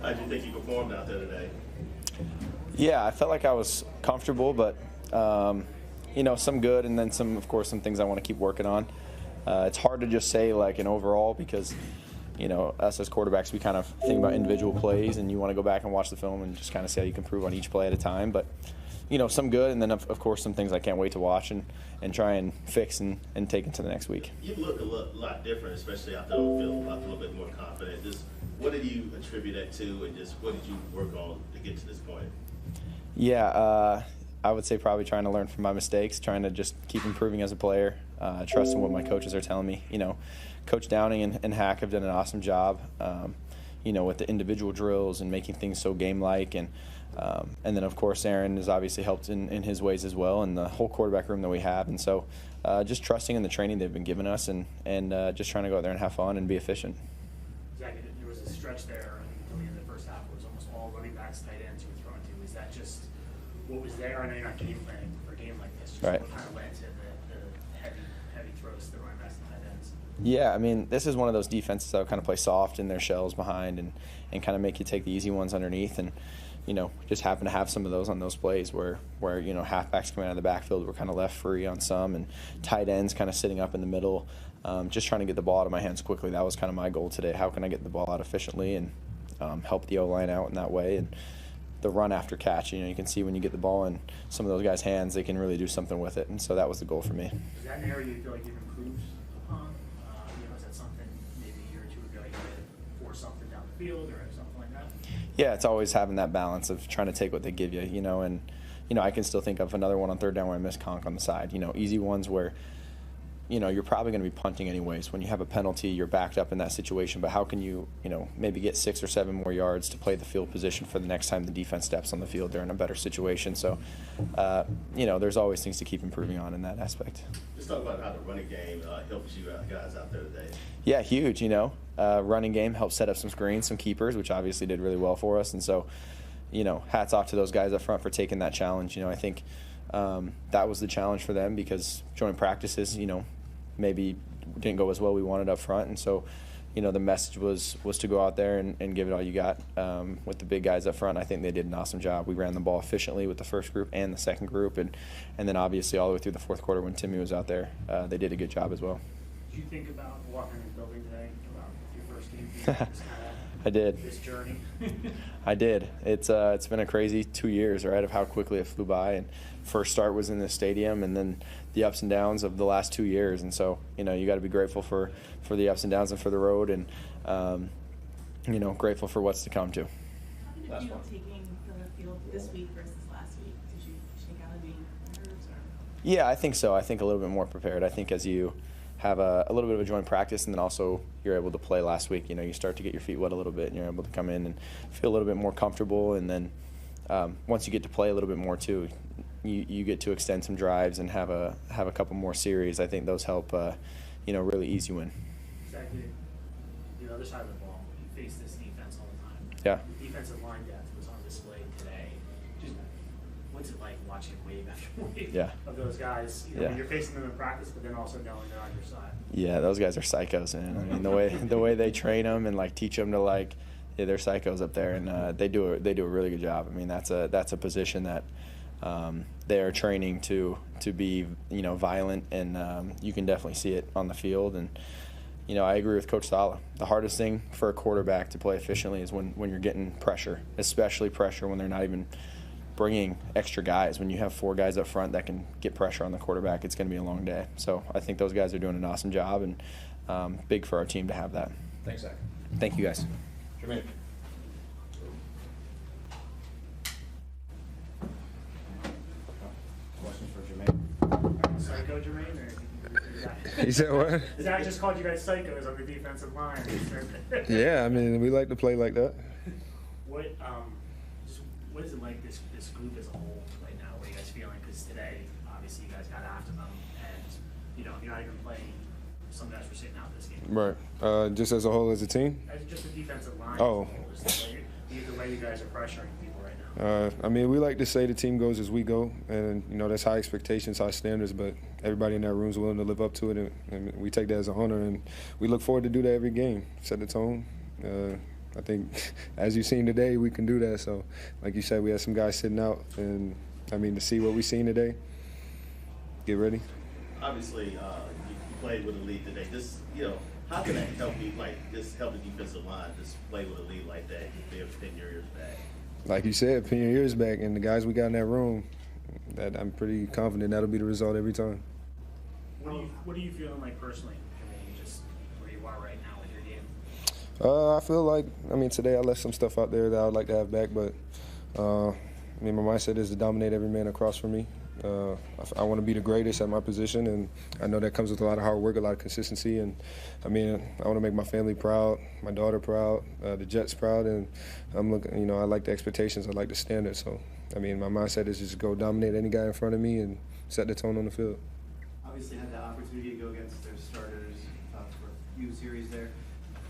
How did you think you performed out there today? Yeah, I felt like I was comfortable, but some good, and then some, of course, some things I want to keep working on. It's hard to just say like an overall because, us as quarterbacks, we kind of think about individual plays, and you want to go back and watch the film and just kind of see how you can improve on each play at a time. But, some good, and then, of course, some things I can't wait to watch and try and fix and take into the next week. You look a lot different, especially out there on the field, a little bit more confident. Just what did you attribute that to, and just what did you work on to get to this point? Yeah, I would say probably trying to learn from my mistakes, trying to just keep improving as a player, trusting what my coaches are telling me. Coach Downing and Hack have done an awesome job, with the individual drills and making things so game-like. And then, of course, Aaron has obviously helped in his ways as well, and the whole quarterback room that we have. And so just trusting in the training they've been giving us and just trying to go out there and have fun and be efficient. Exactly. There was a stretch there until the end of the first half where it was almost all running backs, tight ends you were throwing to. Is that just what was there? I know you're not game planning for a game like this. Just right. What kind of led to the heavy throws to the running backs and tight ends? Yeah, I mean, this is one of those defenses that will kind of play soft in their shells behind and kind of make you take the easy ones underneath. And, just happen to have some of those on those plays where halfbacks coming out of the backfield were kind of left free on some, and tight ends kind of sitting up in the middle, just trying to get the ball out of my hands quickly. That was kind of my goal today. How can I get the ball out efficiently and help the O-line out in that way? And the run after catch, you can see when you get the ball in some of those guys' hands, they can really do something with it. And so that was the goal for me. Is that an area you feel like you've improved upon? Is that something maybe a year or two ago you could force something down the field or something like that? Yeah, it's always having that balance of trying to take what they give you, and I can still think of another one on third down where I missed conk on the side. Easy ones where you're probably going to be punting anyways. When you have a penalty, you're backed up in that situation. But how can you, maybe get 6 or 7 more yards to play the field position for the next time the defense steps on the field? They're in a better situation. So, there's always things to keep improving on in that aspect. Let's talk about how the running game helps you guys out there today. Yeah, huge. Running game helped set up some screens, some keepers, which obviously did really well for us. And so, hats off to those guys up front for taking that challenge. I think that was the challenge for them because joint practices, maybe didn't go as well we wanted up front. And so, the message was to go out there and give it all you got with the big guys up front. I think they did an awesome job. We ran the ball efficiently with the first group and the second group. And then obviously all the way through the fourth quarter when Timmy was out there, they did a good job as well. Did you think about walking in the building today, about your first game? I did. This journey? I did. It's been a crazy 2 years, right, of how quickly it flew by. And first start was in the stadium, and then the ups and downs of the last 2 years. And so, you got to be grateful for the ups and downs and for the road, and grateful for what's to come too. How did you feel taking the field this week versus last week? Did you shake out any nerves? Yeah, I think so. I think a little bit more prepared. I think as you have a little bit of a joint practice, and then also you're able to play last week. You start to get your feet wet a little bit, and you're able to come in and feel a little bit more comfortable. And then once you get to play a little bit more too, you get to extend some drives and have a couple more series. I think those help, really ease you in. Exactly. The other side of the ball, you face this defense all the time. Yeah. The defensive line depth was on display today. Just what's it like watching wave after wave of those guys? You're facing them in practice, but then also knowing they're on your side. Yeah, those guys are psychos, man. I mean, the way they train them and teach them to they're psychos up there, and they do a really good job. I mean, that's a position that they are training to be violent, and you can definitely see it on the field. And I agree with Coach Sala. The hardest thing for a quarterback to play efficiently is when you're getting pressure, especially pressure when they're not even bringing extra guys. When you have 4 guys up front that can get pressure on the quarterback, it's going to be a long day. So I think those guys are doing an awesome job, and big for our team to have that. Thanks, Zach. Thank you, guys. Jermaine. Questions for Jermaine? Psycho Jermaine? You said what? Zach just called you guys psychos on the defensive line. Yeah, I mean, we like to play like that. What is it like this group as a whole right now? What are you guys feeling? Because today, obviously, you guys got after them, and you're not even playing. Some guys were sitting out this game. Right. Just as a whole, as a team. As just the defensive line. Oh. Just the way you guys are pressuring people right now. I mean, we like to say the team goes as we go, and that's high expectations, high standards. But everybody in that room is willing to live up to it, and we take that as an honor. And we look forward to do that every game. Set the tone, I think, as you've seen today, we can do that. So, like you said, we had some guys sitting out, and I mean, to see what we've seen today, get ready. Obviously, you played with a lead today. This, how can that help you, just help the defensive line, just play with a lead like that, pin your ears back? Like you said, pin your ears back, and the guys we got in that room, that I'm pretty confident that'll be the result every time. What are you feeling like personally? I mean, just where you are right now with your game. I feel like, today I left some stuff out there that I would like to have back, but my mindset is to dominate every man across from me. I want to be the greatest at my position, and I know that comes with a lot of hard work, a lot of consistency, and I want to make my family proud, my daughter proud, the Jets proud, and I'm looking, I like the expectations, I like the standards, so my mindset is just go dominate any guy in front of me and set the tone on the field. Obviously had the opportunity to go against their starters for a few series there.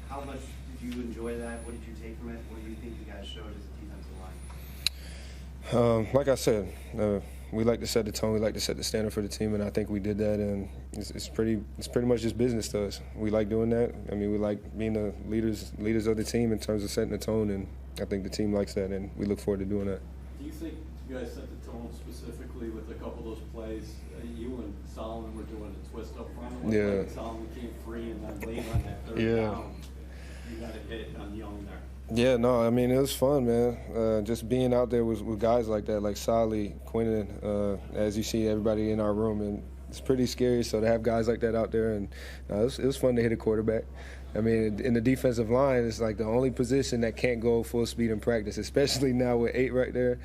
How much did you enjoy that? What did you take from it? What do you think you guys showed as a defensive line? Like I said, we like to set the tone. We like to set the standard for the team, and I think we did that. And it's pretty much just business to us. We like doing that. We like being the leaders of the team in terms of setting the tone, and I think the team likes that, and we look forward to doing that. Do you think you guys set the tone specifically with a couple of those plays? You and Solomon were doing a twist up front. Yeah. Like Solomon came free, and then late on that third down, you got a hit on Young there. Yeah, no, it was fun, man. Just being out there with guys like that, like Solly, Quinton, as you see everybody in our room, and it's pretty scary. So to have guys like that out there, and it was fun to hit a quarterback. In the defensive line, it's like the only position that can't go full speed in practice, especially now with 8 right there.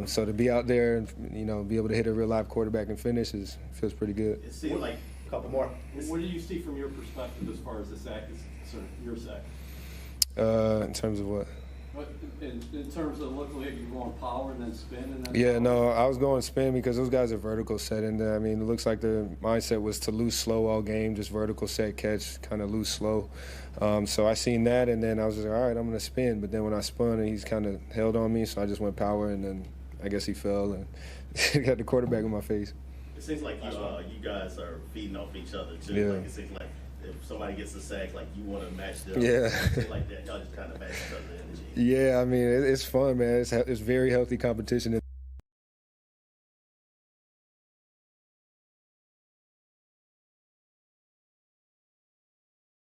So to be out there and be able to hit a real live quarterback and finish feels pretty good. It seemed like a couple more. What do you see from your perspective as far as the sack is concerned, your sack? In terms of what? In terms of looking like you're going power and then spin and then Yeah, power? no, I was going spin because those guys are vertical set in there. It looks like the mindset was to lose slow all game, just vertical set, catch, kind of lose slow. So I seen that, and then I was just like, all right, I'm going to spin. But then when I spun, he's kind of held on me, so I just went power, and then I guess he fell and got the quarterback in my face. It seems like you guys are feeding off each other, too. Yeah. It seems like if somebody gets a sack, you want to match them. Yeah. Like that, y'all just kind of match each other's energy. Yeah, it's fun, man. It's very healthy competition.